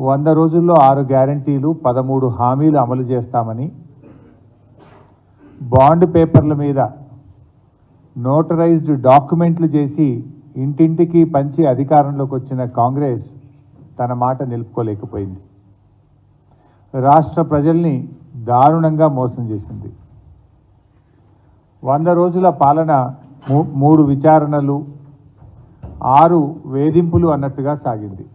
100 రోజుల్లో 6 గ్యారంటీలు 13 హామీలు అమలు చేస్తామని బాండ్ పేపర్ల మీద నోటరైజ్డ్ డాక్యుమెంట్లు చేసి ఇంటింటికి పంచి అధికారంలోకి వచ్చిన కాంగ్రెస్ తన మాట నిలుపుకోలేకపోయింది. రాష్ట్ర ప్రజల్ని దారుణంగా మోసం చేసింది. 100 రోజుల పాలన 3 విచారణలు 6 వేధింపులు అన్నట్టుగా సాగింది.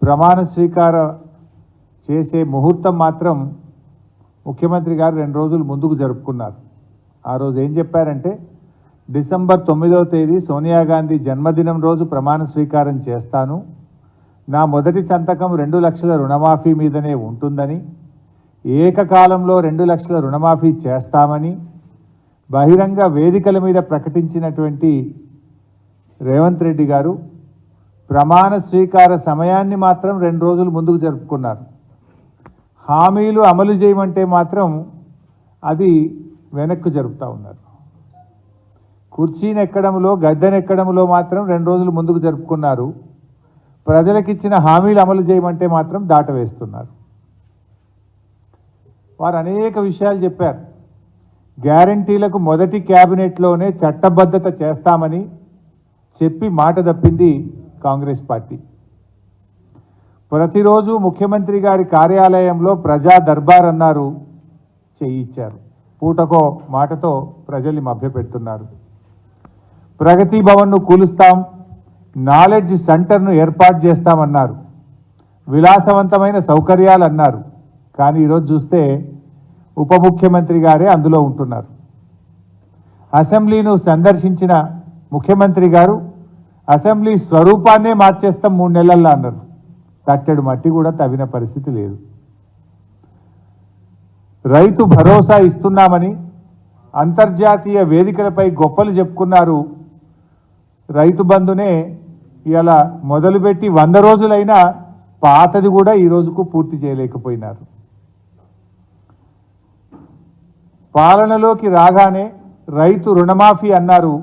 ప్రమాణ స్వీకార చేసే ముహూర్తం మాత్రం ముఖ్యమంత్రి గారు 2 రోజులు ముందుకు జరుపుకున్నారు. ఆ రోజు ఏం చెప్పారంటే డిసెంబర్ 9వ తేదీ సోనియా గాంధీ జన్మదినం రోజు ప్రమాణ స్వీకారం చేస్తాను, నా మొదటి సంతకం 2 లక్షల రుణమాఫీ మీదనే ఉంటుందని, ఏకకాలంలో 2 లక్షల రుణమాఫీ చేస్తామని బహిరంగ వేదికల మీద ప్రకటించినటువంటి రేవంత్ రెడ్డి గారు ప్రమాణ స్వీకార సమయాన్ని మాత్రం 2 రోజులు ముందుకు జరుపుకున్నారు. హామీలు అమలు చేయమంటే మాత్రం అది వెనక్కు జరుపుతూ ఉన్నారు. కుర్చీనెక్కడంలో గద్దెనెక్కడంలో మాత్రం 2 రోజులు ముందుకు జరుపుకున్నారు. ప్రజలకిచ్చిన హామీలు అమలు చేయమంటే మాత్రం దాటవేస్తున్నారు. వారు అనేక విషయాలు చెప్పారు. గ్యారంటీలకు మొదటి క్యాబినెట్లోనే చట్టబద్ధత చేస్తామని చెప్పి మాట తప్పింది కాంగ్రెస్ పార్టీ. ప్రతిరోజు ముఖ్యమంత్రి గారి కార్యాలయంలో ప్రజా దర్బార్ అన్నారు, చేయించారు. పూటకో మాటతో ప్రజల్ని మభ్యపెడుతున్నారు. ప్రగతి భవన్ను కూలుస్తాం, నాలెడ్జ్ సెంటర్ను ఏర్పాటు చేస్తామన్నారు, విలాసవంతమైన సౌకర్యాలు అన్నారు. కానీ ఈరోజు చూస్తే ఉప ముఖ్యమంత్రి గారే అందులో ఉంటున్నారు. అసెంబ్లీను సందర్శించిన ముఖ్యమంత్రి గారు అసెంబ్లీ స్వరూపాన్నే మార్చేస్తాం 3 నెలల్లో అన్నారు. తట్టెడు మట్టి కూడా తవ్విన పరిస్థితి లేదు. రైతు భరోసా ఇస్తున్నామని అంతర్జాతీయ వేదికలపై గొప్పలు చెప్పుకున్నారు. రైతు బంధునే ఇలా మొదలుపెట్టి 100 రోజులైనా పాతది కూడా ఈ రోజుకు పూర్తి చేయలేకపోయినారు. పాలనలోకి రాగానే రైతు రుణమాఫీ అన్నారు,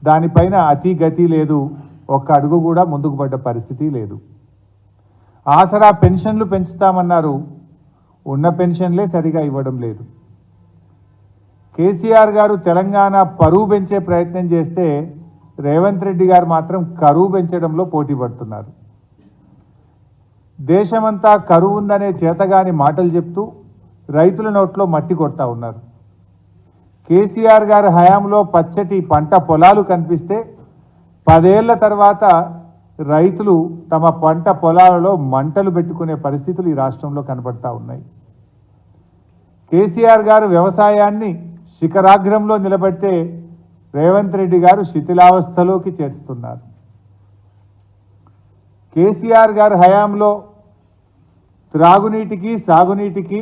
దానిపైన అతి గతి లేదు, ఒక్క అడుగు కూడా ముందుకు పడ్డ పరిస్థితి లేదు. ఆసరా పెన్షన్లు పెంచుతామన్నారు, ఉన్న పెన్షన్లే సరిగా ఇవ్వడం లేదు. కేసీఆర్ గారు తెలంగాణ పరువు పెంచే ప్రయత్నం చేస్తే రేవంత్ రెడ్డి గారు మాత్రం కరువు పెంచడంలో పోటీ పడుతున్నారు. దేశమంతా కరువు ఉందనే చేతగాని మాటలు చెప్తూ రైతుల నోట్లో మట్టి కొడతా ఉన్నారు. కేసీఆర్ గారి హయాంలో పచ్చటి పంట పొలాలు కనిపిస్తే 10 ఏళ్ల తర్వాత రైతులు తమ పంట పొలాలలో మంటలు పెట్టుకునే పరిస్థితులు ఈ రాష్ట్రంలో కనబడతా ఉన్నాయి. కేసీఆర్ గారు వ్యవసాయాన్ని శిఖరాగ్రంలో నిలబెడితే రేవంత్ రెడ్డి గారు శిథిలావస్థలోకి చేర్చుతున్నారు. కేసీఆర్ గారి హయాంలో త్రాగునీటికి సాగునీటికి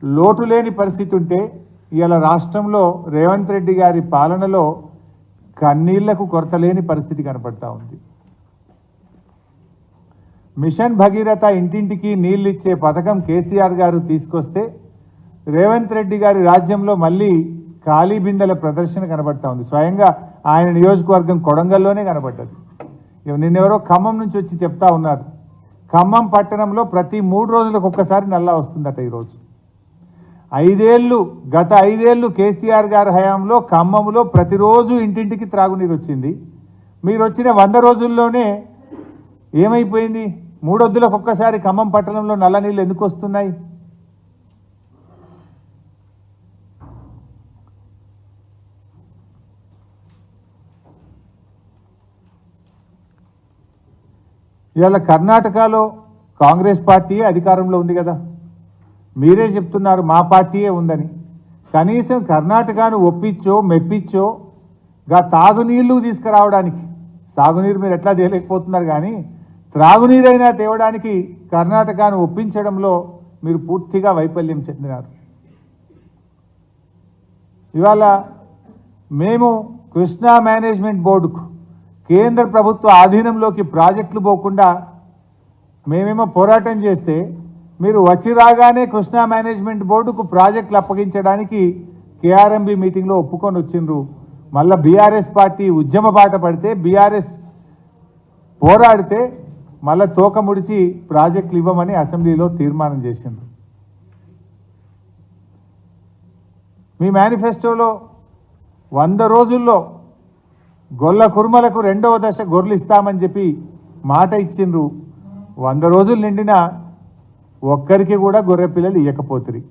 లోటు లేని పరిస్థితి ఉంటే ఇవాళ రాష్ట్రంలో రేవంత్ రెడ్డి గారి పాలనలో కన్నీళ్లకు కొరత లేని పరిస్థితి కనపడతా ఉంది. మిషన్ భగీరథ ఇంటింటికి నీళ్ళు ఇచ్చే పథకం కేసీఆర్ గారు తీసుకొస్తే రేవంత్ రెడ్డి గారి రాజ్యంలో మళ్ళీ ఖాళీ బిందెల ప్రదర్శన కనబడతా ఉంది. స్వయంగా ఆయన నియోజకవర్గం కొడంగల్లోనే కనబడ్డది. నిన్నెవరో ఖమ్మం నుంచి వచ్చి చెప్తా ఉన్నారు, ఖమ్మం పట్టణంలో ప్రతి 3 రోజులకు ఒక్కసారి నల్లా వస్తుందట. ఈరోజు గత 5 ఏళ్ళు కేసీఆర్ గారి హయాంలో ఖమ్మంలో ప్రతిరోజు ఇంటింటికి త్రాగునీరు వచ్చింది. మీరు వచ్చిన 100 రోజుల్లోనే ఏమైపోయింది? 3 వద్దులకు ఒక్కసారి ఖమ్మం పట్టణంలో నల్ల నీళ్ళు ఎందుకు వస్తున్నాయి? ఇవాళ కర్ణాటకలో కాంగ్రెస్ పార్టీ అధికారంలో ఉంది కదా, మీరే చెప్తున్నారు మా పార్టీయే ఉందని. కనీసం కర్ణాటకను ఒప్పించో మెప్పించో తాగునీళ్లు తీసుకురావడానికి, సాగునీరు మీరు ఎట్లా తేలేకపోతున్నారు కానీ త్రాగునీరైనా తేవడానికి కర్ణాటకను ఒప్పించడంలో మీరు పూర్తిగా వైఫల్యం చెందినారు. ఇవాళ మేము కృష్ణా మేనేజ్మెంట్ బోర్డుకు కేంద్ర ప్రభుత్వ ఆధీనంలోకి ప్రాజెక్టులు పోకుండా మేమేమో పోరాటం చేస్తే మీరు వచ్చి రాగానే కృష్ణా మేనేజ్మెంట్ బోర్డుకు ప్రాజెక్టులు అప్పగించడానికి కేఆర్ఎంబి మీటింగ్లో ఒప్పుకొని వచ్చిండ్రు. మళ్ళీ బీఆర్ఎస్ పార్టీ ఉద్యమ బాట పడితే బీఆర్ఎస్ పోరాడితే మళ్ళా తోక ముడిచి ప్రాజెక్టులు ఇవ్వమని అసెంబ్లీలో తీర్మానం చేసిండ్రు. మీ మేనిఫెస్టోలో 100 రోజుల్లో గొల్ల కుర్మలకు 2వ దశ గొర్రెలు ఇస్తామని చెప్పి మాట ఇచ్చిండ్రు. 100 రోజులు నిండినా ఒక్కరికి కూడా గొర్రె పిల్లలు ఇవ్వకపోతురి.